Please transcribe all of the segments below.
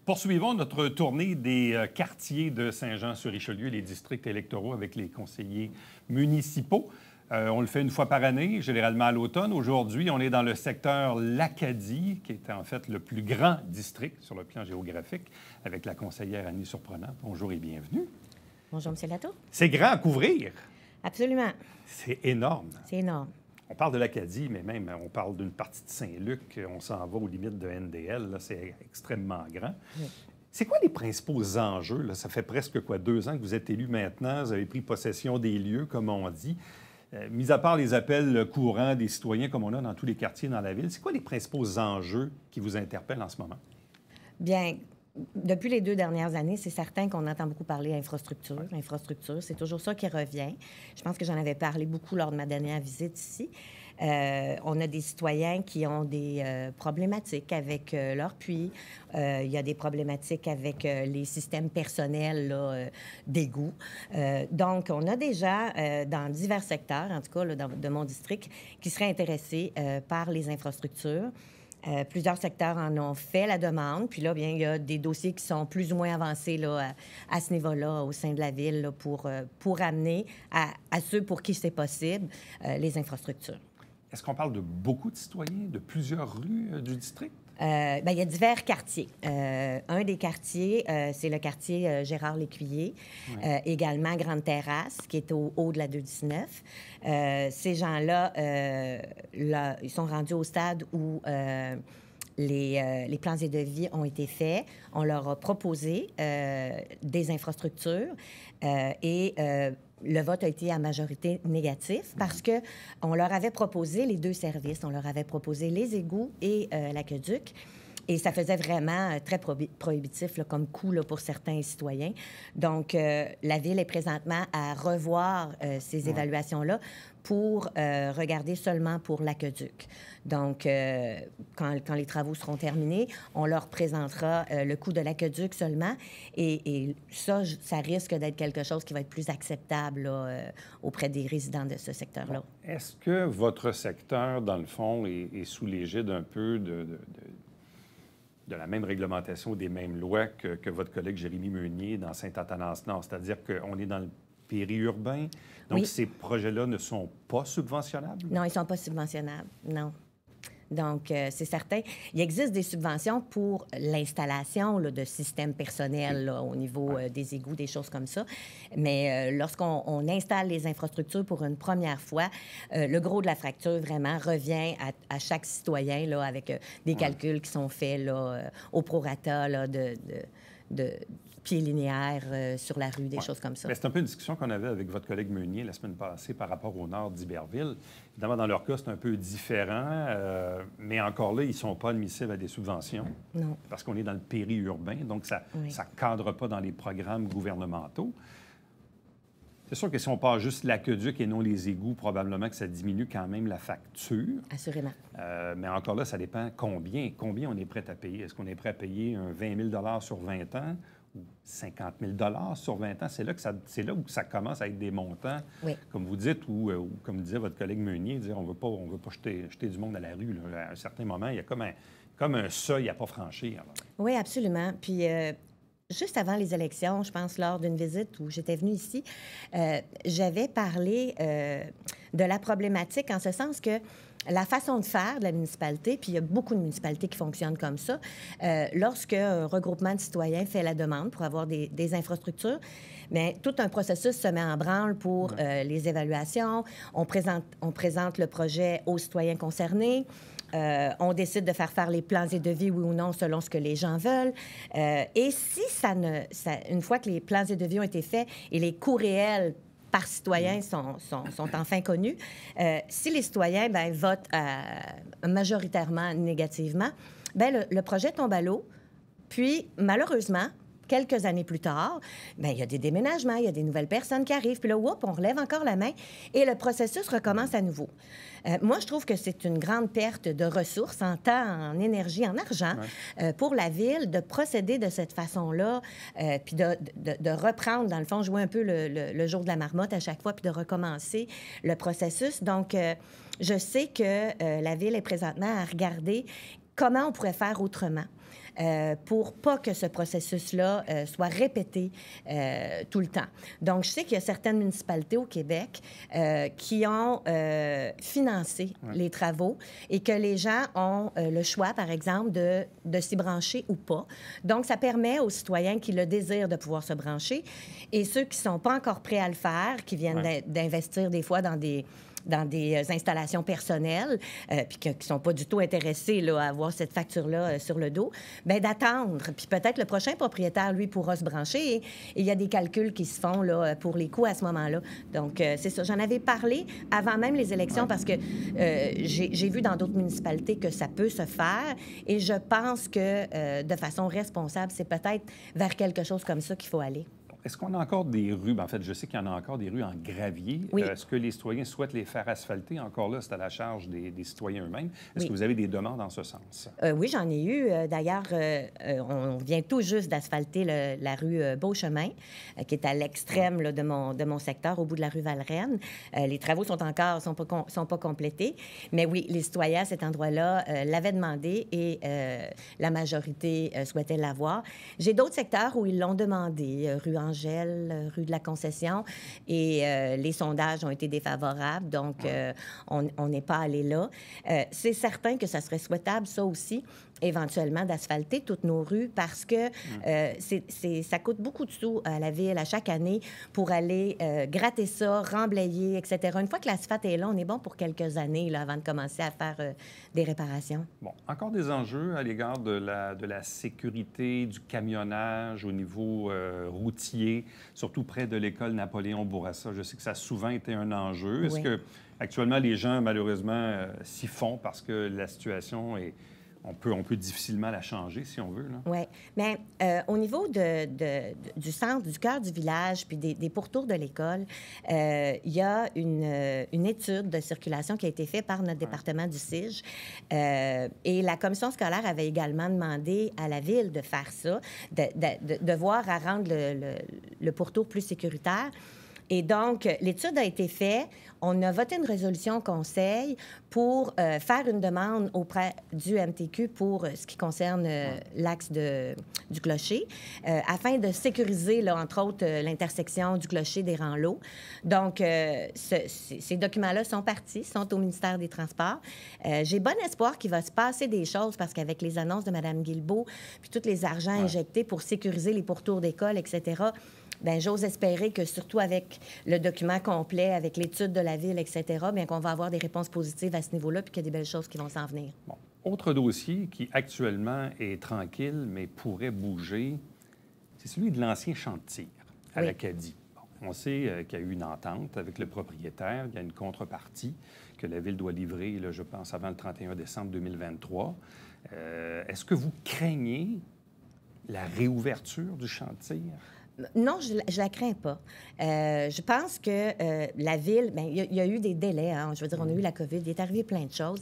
Poursuivons notre tournée des quartiers de Saint-Jean-sur-Richelieu, les districts électoraux avec les conseillers municipaux. On le fait une fois par année, généralement à l'automne. Aujourd'hui, on est dans le secteur L'Acadie, qui est en fait le plus grand district sur le plan géographique, avec la conseillère Annie Surprenant. Bonjour et bienvenue. Bonjour, M. Latour. C'est grand à couvrir. Absolument. C'est énorme. C'est énorme. On parle de l'Acadie, mais même on parle d'une partie de Saint-Luc. On s'en va aux limites de NDL. C'est extrêmement grand. Oui. C'est quoi les principaux enjeux? Là? Ça fait presque 2 ans que vous êtes élu maintenant. Vous avez pris possession des lieux, comme on dit. Mis à part les appels courants des citoyens, comme on a dans tous les quartiers dans la ville, c'est quoi les principaux enjeux qui vous interpellent en ce moment? Bien, depuis les 2 dernières années, c'est certain qu'on entend beaucoup parler d'infrastructure. L'infrastructure, c'est toujours ça qui revient. Je pense que j'en avais parlé beaucoup lors de ma dernière visite ici. On a des citoyens qui ont des problématiques avec leur puits. Il y a des problématiques avec les systèmes personnels d'égout. Donc, on a déjà dans divers secteurs, en tout cas là, de mon district, qui seraient intéressés par les infrastructures. Plusieurs secteurs en ont fait la demande. Puis là, bien, il y a des dossiers qui sont plus ou moins avancés là, à ce niveau-là, au sein de la ville, là, pour amener à ceux pour qui c'est possible les infrastructures. Est-ce qu'on parle de beaucoup de citoyens, de plusieurs rues du district? Bien, il y a divers quartiers. Un des quartiers, c'est le quartier Gérard-Lécuyer, également Grande Terrasse, qui est au haut de la 219. Ces gens-là, là, ils sont rendus au stade où les plans et devis ont été faits. On leur a proposé des infrastructures et le vote a été à majorité négatif parce qu'on leur avait proposé les 2 services. On leur avait proposé les égouts et l'aqueduc. Et ça faisait vraiment très prohibitif là, comme coût là, pour certains citoyens. Donc, la Ville est présentement à revoir ces évaluations-là pour regarder seulement pour l'aqueduc. Donc, quand les travaux seront terminés, on leur présentera le coût de l'aqueduc seulement. Et ça risque d'être quelque chose qui va être plus acceptable là, auprès des résidents de ce secteur-là. Est-ce que votre secteur, dans le fond, est sous l'égide un peu de la même réglementation, des mêmes lois que votre collègue Jérémy Meunier dans Saint-Athanas-Nord? C'est-à-dire qu'on est dans le périurbain, donc ces projets-là ne sont pas subventionnables? Non, ils ne sont pas subventionnables, non. Donc, c'est certain. Il existe des subventions pour l'installation là, de systèmes personnels là, au niveau des égouts, des choses comme ça. Mais lorsqu'on installe les infrastructures pour une première fois, le gros de la fracture vraiment revient à chaque citoyen là, avec des calculs qui sont faits là, au prorata là, de pieds linéaires sur la rue, des choses comme ça. C'est un peu une discussion qu'on avait avec votre collègue Meunier la semaine passée par rapport au nord d'Iberville. Évidemment, dans leur cas, c'est un peu différent, mais encore là, ils ne sont pas admissibles à des subventions. Non. Parce qu'on est dans le périurbain, donc ça ne cadre pas dans les programmes gouvernementaux. C'est sûr que si on part juste l'aqueduc et non les égouts, probablement que ça diminue quand même la facture. Assurément. Mais encore là, ça dépend combien on est prêt à payer. Est-ce qu'on est prêt à payer un 20 000 sur 20 ans ou 50 000 sur 20 ans? C'est là où ça commence à être des montants, comme vous dites, ou comme disait votre collègue Meunier, dire on veut pas jeter du monde à la rue. Là. À un certain moment, il y a comme un seuil à ne pas franchir. Là. Oui, absolument. Puis juste avant les élections, je pense, lors d'une visite où j'étais venue ici, j'avais parlé de la problématique en ce sens que la façon de faire de la municipalité, puis il y a beaucoup de municipalités qui fonctionnent comme ça, lorsque un regroupement de citoyens fait la demande pour avoir des infrastructures, bien, tout un processus se met en branle pour les évaluations. On présente le projet aux citoyens concernés. On décide de faire les plans et devis, oui ou non, selon ce que les gens veulent. Et si une fois que les plans et devis ont été faits et les coûts réels par citoyen sont enfin connus, si les citoyens votent majoritairement négativement, le projet tombe à l'eau. Puis, malheureusement, quelques années plus tard, bien, il y a des déménagements, il y a des nouvelles personnes qui arrivent, puis là, on relève encore la main et le processus recommence à nouveau. Moi, je trouve que c'est une grande perte de ressources en temps, en énergie, en argent pour la Ville de procéder de cette façon-là, puis de reprendre, dans le fond, jouer un peu le jour de la marmotte à chaque fois, puis de recommencer le processus. Donc, je sais que la Ville est présentement à regarder comment on pourrait faire autrement pour pas que ce processus-là soit répété tout le temps. Donc, je sais qu'il y a certaines municipalités au Québec qui ont financé les travaux et que les gens ont le choix, par exemple, de s'y brancher ou pas. Donc, ça permet aux citoyens qui le désirent de pouvoir se brancher et ceux qui ne sont pas encore prêts à le faire, qui viennent d'investir des fois dans des installations personnelles, puis qui ne sont pas du tout intéressés là, à avoir cette facture-là sur le dos, bien d'attendre. Puis peut-être le prochain propriétaire, lui, pourra se brancher. Et il y a des calculs qui se font là, pour les coûts à ce moment-là. Donc, c'est ça. J'en avais parlé avant même les élections parce que j'ai vu dans d'autres municipalités que ça peut se faire. Et je pense que de façon responsable, c'est peut-être vers quelque chose comme ça qu'il faut aller. Est-ce qu'on a encore des rues? En fait, je sais qu'il y en a encore des rues en gravier. Oui. Est-ce que les citoyens souhaitent les faire asphalter? Encore là, c'est à la charge des citoyens eux-mêmes. Est-ce que vous avez des demandes en ce sens? Oui, j'en ai eu. D'ailleurs, on vient tout juste d'asphalter la rue Beauchemin, qui est à l'extrême là, de mon secteur, au bout de la rue Valrennes. Les travaux sont pas complétés. Mais oui, les citoyens à cet endroit-là l'avaient demandé et la majorité souhaitait l'avoir. J'ai d'autres secteurs où ils l'ont demandé, rue Angèle, rue de la Concession, et les sondages ont été défavorables, donc on n'est pas allé là. C'est certain que ça serait souhaitable, ça aussi, éventuellement, d'asphalter toutes nos rues parce que ça coûte beaucoup de sous à la ville à chaque année pour aller gratter ça, remblayer, etc. Une fois que l'asphalte est là, on est bon pour quelques années là, avant de commencer à faire des réparations. Bon, encore des enjeux à l'égard de la sécurité, du camionnage au niveau routier, surtout près de l'école Napoléon Bourassa. Je sais que ça a souvent été un enjeu. Est-ce que actuellement les gens, malheureusement, s'y font parce que la situation est... On peut difficilement la changer, si on veut. Oui. Mais au niveau du centre, du cœur du village, puis des pourtours de l'école, il y a une étude de circulation qui a été faite par notre département du CIJ. Et la commission scolaire avait également demandé à la ville de faire ça, de voir à rendre le pourtour plus sécuritaire. Et donc, l'étude a été faite. On a voté une résolution au Conseil pour faire une demande auprès du MTQ pour ce qui concerne l'axe du clocher, afin de sécuriser, là, entre autres, l'intersection du clocher des Rangs-L'Eau. Donc, ces documents-là sont partis, sont au ministère des Transports. J'ai bon espoir qu'il va se passer des choses parce qu'avec les annonces de Mme Guilbeault, puis tous les argents injectés pour sécuriser les pourtours d'école, etc., bien, j'ose espérer que, surtout avec le document complet, avec l'étude de la ville, etc., bien qu'on va avoir des réponses positives à ce niveau-là puis qu'il y a des belles choses qui vont s'en venir. Bon. Autre dossier qui, actuellement, est tranquille, mais pourrait bouger, c'est celui de l'ancien champ de tir à l'Acadie. Bon, on sait qu'il y a eu une entente avec le propriétaire. Il y a une contrepartie que la Ville doit livrer, là, je pense, avant le 31 décembre 2023. Est-ce que vous craignez la réouverture du champ de tir? Non, je la crains pas. Je pense que la Ville, bien, il y a eu des délais. Hein, je veux dire, on a eu la COVID, il est arrivé plein de choses.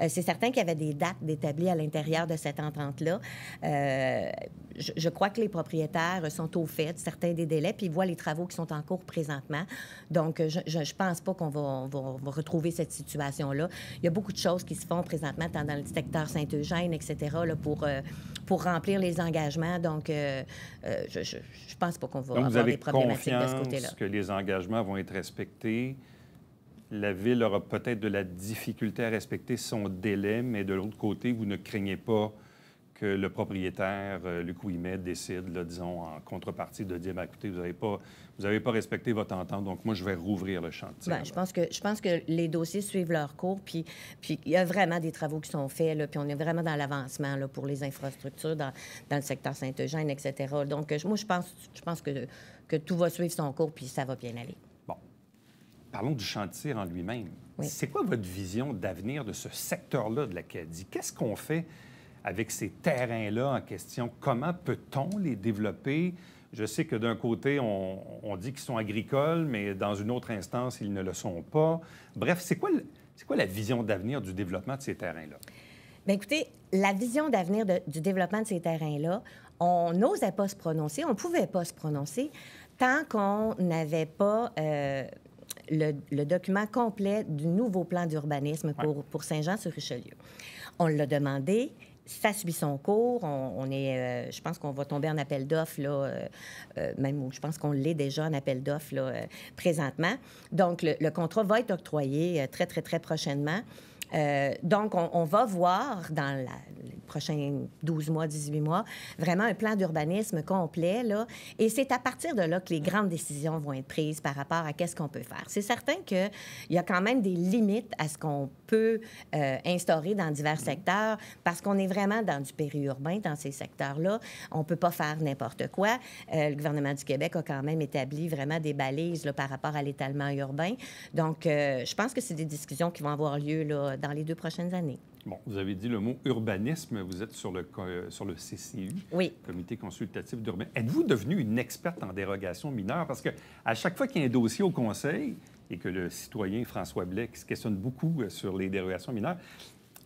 C'est certain qu'il y avait des dates d'établies à l'intérieur de cette entente-là. Je crois que les propriétaires sont au fait de certains des délais, puis ils voient les travaux qui sont en cours présentement. Donc, je pense pas qu'on va retrouver cette situation-là. Il y a beaucoup de choses qui se font présentement, tant dans le secteur Saint-Eugène, etc., là, pour remplir les engagements. Donc, je pense pas qu'on va avoir des problématiques de ce côté-là. Donc, vous avez confiance que les engagements vont être respectés. La Ville aura peut-être de la difficulté à respecter son délai, mais de l'autre côté, vous ne craignez pas que le propriétaire, Luc Ouimet, décide, là, disons, en contrepartie, de dire, bien, écoutez, vous n'avez pas respecté votre entente, donc moi, je vais rouvrir le chantier. Bien, je pense que les dossiers suivent leur cours, puis il y a vraiment des travaux qui sont faits, là, puis on est vraiment dans l'avancement là, pour les infrastructures dans le secteur Saint-Eugène, etc. Donc, moi, je pense que tout va suivre son cours, puis ça va bien aller. Bon. Parlons du chantier en lui-même. Oui. C'est quoi votre vision d'avenir de ce secteur-là de l'Acadie? Qu'est-ce qu'on fait avec ces terrains-là en question? Comment peut-on les développer? Je sais que d'un côté, on dit qu'ils sont agricoles, mais dans une autre instance, ils ne le sont pas. Bref, c'est quoi la vision d'avenir du développement de ces terrains-là? Bien, écoutez, la vision d'avenir du développement de ces terrains-là, on n'osait pas se prononcer, on ne pouvait pas se prononcer tant qu'on n'avait pas le document complet du nouveau plan d'urbanisme pour Saint-Jean-sur-Richelieu. On l'a demandé. ça suit son cours. Je pense qu'on va tomber en appel d'offres, là, même je pense qu'on l'est déjà en appel d'offres là, présentement. Donc, le contrat va être octroyé très, très, très prochainement. Donc, on va voir dans les prochains 12 mois, 18 mois, vraiment un plan d'urbanisme complet, là. Et c'est à partir de là que les grandes décisions vont être prises par rapport à qu'est-ce qu'on peut faire. C'est certain qu'il y a quand même des limites à ce qu'on peut instaurer dans divers secteurs parce qu'on est vraiment dans du périurbain, dans ces secteurs-là. On ne peut pas faire n'importe quoi. Le gouvernement du Québec a quand même établi vraiment des balises là, par rapport à l'étalement urbain. Donc, je pense que c'est des discussions qui vont avoir lieu là, dans les 2 prochaines années. Bon, vous avez dit le mot urbanisme. Vous êtes sur le CCU, oui. Comité consultatif d'urbanisme. Êtes-vous devenue une experte en dérogation mineure? Parce qu'à chaque fois qu'il y a un dossier au Conseil et que le citoyen François Blais se questionne beaucoup sur les dérogations mineures,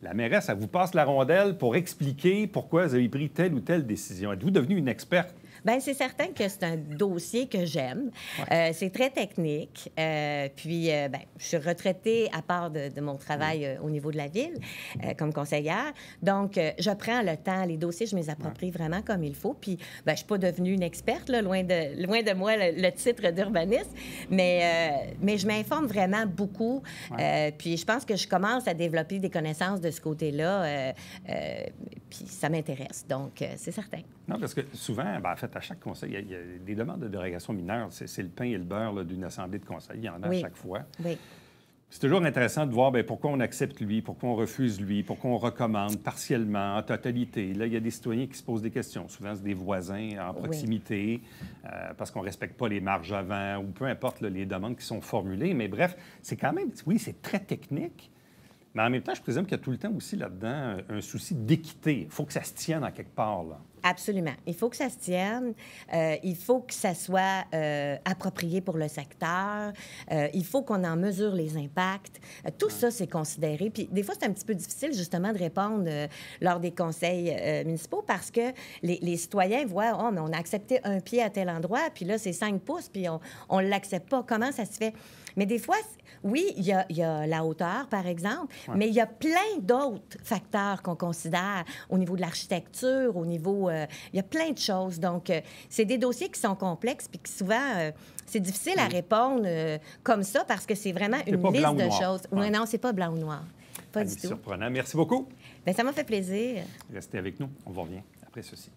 la mairesse, elle vous passe la rondelle pour expliquer pourquoi vous avez pris telle ou telle décision. Êtes-vous devenue une experte? Bien, c'est certain que c'est un dossier que j'aime. Ouais. C'est très technique. Puis, bien, je suis retraitée à part de mon travail au niveau de la ville comme conseillère. Donc, je prends le temps. Les dossiers, je me les approprie vraiment comme il faut. Puis, bien, je ne suis pas devenue une experte, là, loin de moi le titre d'urbaniste, mais je m'informe vraiment beaucoup. Ouais. Puis, je pense que je commence à développer des connaissances de ce côté-là. Puis, ça m'intéresse. Donc, c'est certain. Non, parce que souvent, bien, en fait, à chaque conseil, il y a des demandes de dérogation mineure. C'est le pain et le beurre d'une assemblée de conseil. Il y en a à chaque fois. Oui. C'est toujours intéressant de voir bien, pourquoi on accepte lui, pourquoi on refuse lui, pourquoi on recommande partiellement, en totalité. Là, il y a des citoyens qui se posent des questions. Souvent, c'est des voisins en proximité, parce qu'on ne respecte pas les marges avant ou peu importe là, les demandes qui sont formulées. Mais bref, c'est quand même, oui, c'est très technique. Mais en même temps, je présume qu'il y a tout le temps aussi là-dedans un souci d'équité. Il faut que ça se tienne en quelque part, là. Absolument. Il faut que ça se tienne. Il faut que ça soit approprié pour le secteur. Il faut qu'on en mesure les impacts. Tout ça, c'est considéré. Puis des fois, c'est un petit peu difficile, justement, de répondre lors des conseils municipaux parce que les citoyens voient, oh, mais on a accepté un pied à tel endroit, puis là, c'est 5 pouces, puis on ne l'accepte pas. Comment ça se fait? Mais des fois, oui, il y a la hauteur, par exemple, mais il y a plein d'autres facteurs qu'on considère au niveau de l'architecture, au niveau... il y a plein de choses. Donc, c'est des dossiers qui sont complexes puis qui, souvent, c'est difficile à répondre comme ça parce que c'est vraiment une liste de choses. Oui, non, c'est pas blanc ou noir. Pas du tout. Surprenant. Merci beaucoup. Bien, ça m'a fait plaisir. Restez avec nous. On vous revient après ceci.